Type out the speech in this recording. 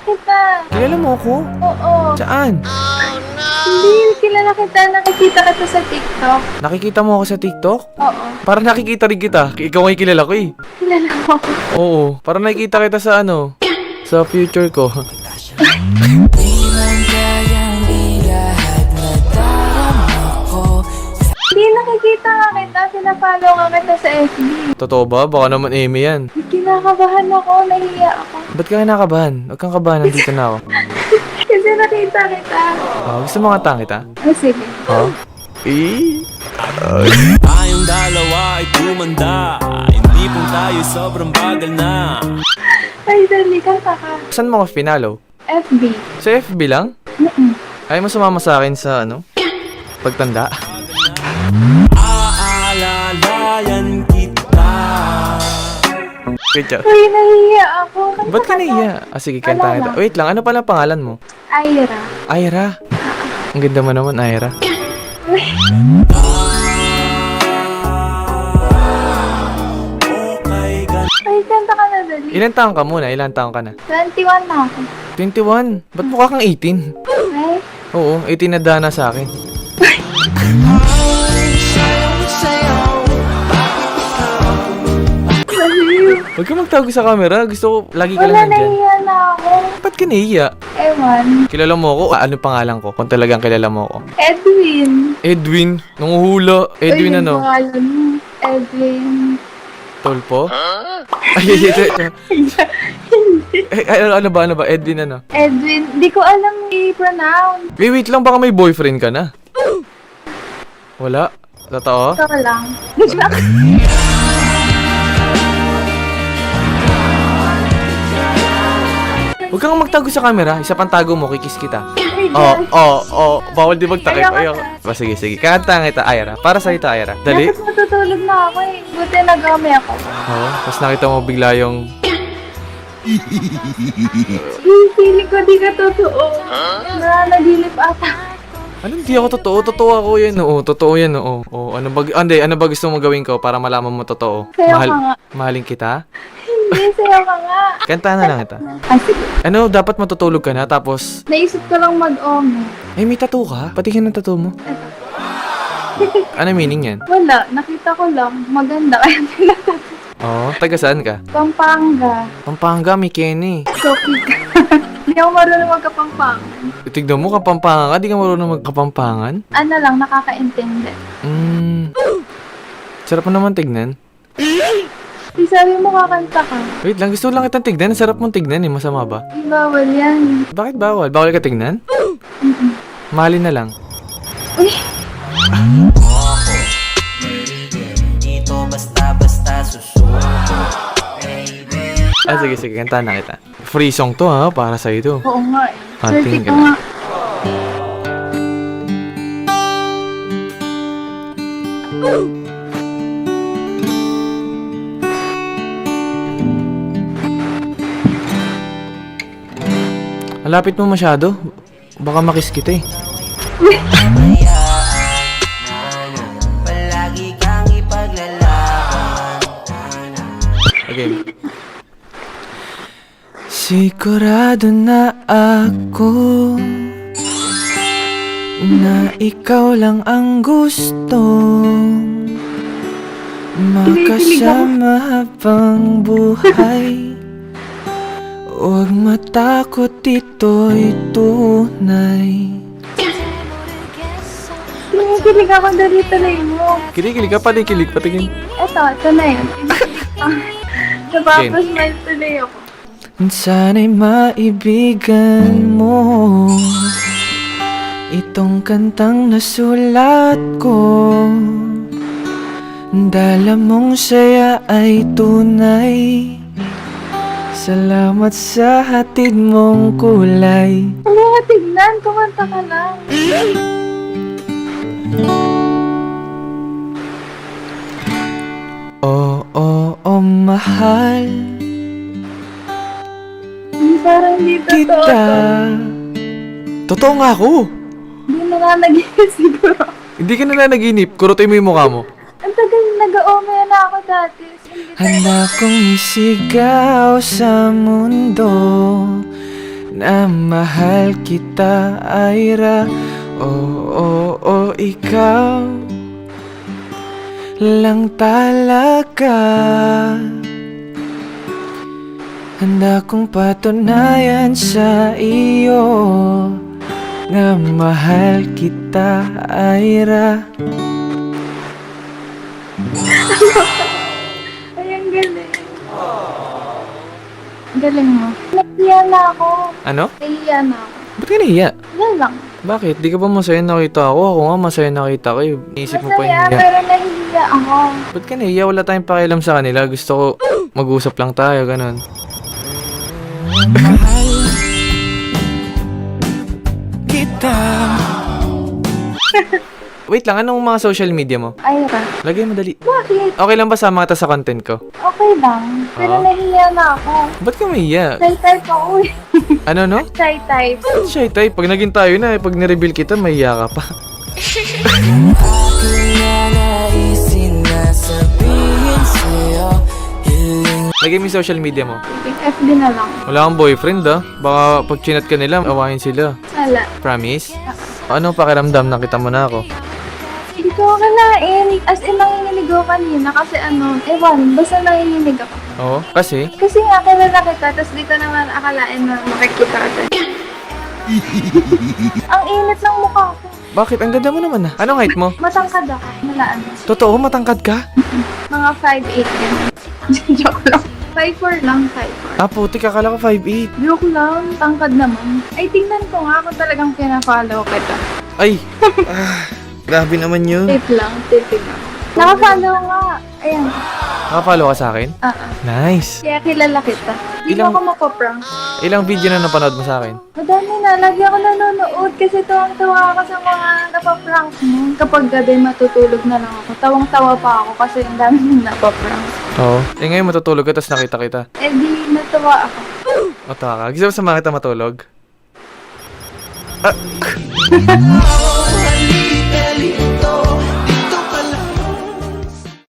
kita. Kilala mo ako? Oo. Saan? Hindi, kilala kita. Nakikita kita sa TikTok. Nakikita mo ako sa TikTok? Oo. Parang nakikita rin kita. Ikaw ay kilala ko eh. Kilala mo. Oo. Parang nakikita kita sa ano? Sa future ko. Hindi, nakikita nga kita. Pinafollow nga kita sa FB. Totoo ba? Baka naman Amy yan. Kinakabahan ako. Nahiya ako. Ba't ka kinakabahan? Huwag kang kabahan. Nandito na ako. Kasi nakita kita. Gusto mo nga kita? Oh, sige. Oh? Eh? Tayong dalawa ay tumanda. Hindi po tayo sobrang bagal na. Ay, dali. Kanta ka. Saan mo ako pinalo? FB. Sa FB lang? Ayaw mo sumama sa akin sa ano? Pagtanda? Aalalayan kita. Wait, Char. Uy, nahiya ako. Kanta Ba't ka na. naiya? Sige, kanta kita. Wait lang, ano pala pangalan mo? Ira. Ira. Ang ganda mo naman, Ira. Ay, kanta ka na dali. Ilan taong ka muna? Ilan taong ka na? 21 na ako. 21. Ba't mukha kang 18? Ay, Oo, 18 na dana sa akin. baliw. Huwag ka magtago sa camera. Gusto ko, lagi ka Wala, lang nandyan. nahiya na ako. Ba't ka nahiya? Ewan. Kilala mo ako? Ano pangalan ko? Kung talagang kilala mo ako. Edwin. Edwin. Nanguhula. Edwin Uy, yung ano? pangalan mo. Edwin. Tolpo? Ay, ano ba? Edwin ano? Edwin. Di ko alam i-pronounce. Wait lang. Baka may boyfriend ka na. Wala? Totoo? Ito lang. Huwag kang magtago sa camera. Isa pang tago mo, kikis kita. Oh, Bawal di magtakip. Ayoko. Sige. Kanta kita, Ira. Para sa ito, Ira. Dali. Dapat matutulog na ako eh. Buti nag-ame ako. Oo. Tapos nakita mo bigla yung... Feeling ko di ka totoo. Nananaginip ata. Ano, hindi ako totoo. Totoo ako yan. Oo, totoo yan. Oo. Ano ba gusto mo gawin ko para malaman mo totoo? Sayaw ka nga. Mahalin kita? Hindi, sayaw ka nga. Kanta na lang ito. Ah, sige. Ano, dapat matutulog ka na, tapos... Naisip ko lang mag-ome. Ay, may tattoo ka? Patingin ng tattoo mo. Ano meaning yan? Wala, nakita ko lang. Maganda kaya pinatato. Oo, taga saan ka? Pampanga. Pampanga, may Kenny. Sophie ka. Hindi ako marunong magkapampangan. Tignan mo, Kapampangan ka, di ka marunong magkapampangan? Ano lang, nakakaintindi. Sarap mo naman tignan. Di sabi mo kakanta ka. Wait lang, gusto lang kitang tignan. Sarap mong tignan eh, masama ba? Di bawal yan. Bakit bawal? Bawal ka tignan? Mahalin na lang. Uy, Dito basta-basta susuko. Sige, kantahan na kita. Free song to ha, para sa ito. oo nga eh. Swerte Tingin ko ka na. nga. Malapit mo masyado. Baka makis kita eh. Palagi kang ipaglalaban. Okay. Sigurado na ako na ikaw lang ang gusto makasama habang buhay. Huwag matakot, ito'y tunay. Kinikilig ako dali tuloy mo. Kilig ka, kilig patingin. Ito na yun. Napapasmile tuloy ako. Sana'y maibigan mo itong kantang nasulat ko. Dala mong saya ay tunay. Salamat sa hatid mong kulay. Ano ka tignan? Kumanta ka lang. Oo, mahal Parang hindi totoo. kita. Totoo nga ako. Hindi nananaginip siguro. Hindi ka nananaginip. Kurutin mo yung mukha mo. Ang tagal nag-ome na ako dati. Hindi Handa kong isigaw sa mundo na mahal kita, Ira. Oo, ikaw lang talaga. Handa kong patunayan sa iyo na mahal kita, Ira. Ay, ang galing. Ang galing mo. Nahiya na ako. Ano? Nahiya na ako. Ba't ka nahiya? Yan lang. Bakit? Di ka ba masaya nakita ako? Ako nga masaya nakita ko. Iisip mo pa yung Masaya, hiya. pero nahiya ako. Ba't ka nahiya? Wala tayong pakialam sa kanila. Gusto ko mag-usap lang tayo, ganun. Kita. Wait lang, anong mga social media mo? Ira. Lagay mo dali. Bakit? Okay lang ba sama kita sa content ko? Okay lang. Pero Ah. nahiya na ako. Ba't ka mahiya? Shy type ako eh. Ano no? Shy type. Shy type. Pag naging tayo na, pag nireveal kita, mahiya ka pa. Lagay mo yung social media mo. FB na lang. Wala kang boyfriend ah. Baka pag chinat ka nila, awayin sila. Wala. Promise? Anong pakiramdam? Nakita mo na ako. Hindi ko akalain. As in, nanginginig ako kanina kasi ewan, basta nanginginig ako. Oo? Kasi? Kasi nga, kilala kita, tapos di ko naman akalain na makikita ka dyan. Ang init ng mukha ko. Bakit? Ang ganda mo naman ah. Anong height mo? Matangkad ako. Malaan. Totoo, matangkad ka? Mga 5'8 yan. Joke lang. 5'4 lang, 5'4. Ah, puti, akala ko 5'8". Joke lang, tangkad naman. Ay, tingnan ko nga kung talagang pinafollow kita. Ay! Grabe naman yun. Wait lang, titignan. Nakafollow nga. Ayan. Nakafollow ka sa akin? Nice. Kaya kilala kita. Hindi Ilang- mo ako mapaprank. Ilang video na napanood mo sa akin? Madami na. Lagi ako nanonood kasi tuwang-tuwa ako sa mga napaprank mo. Kapag gabi matutulog na lang ako. Tawang-tawa pa ako kasi ang dami nang napaprank. Oo. Eh ngayon matutulog ka, tapos nakita kita. Eh di natuwa ako. O tawa ka. Gusto mo sama kita matulog? Ah.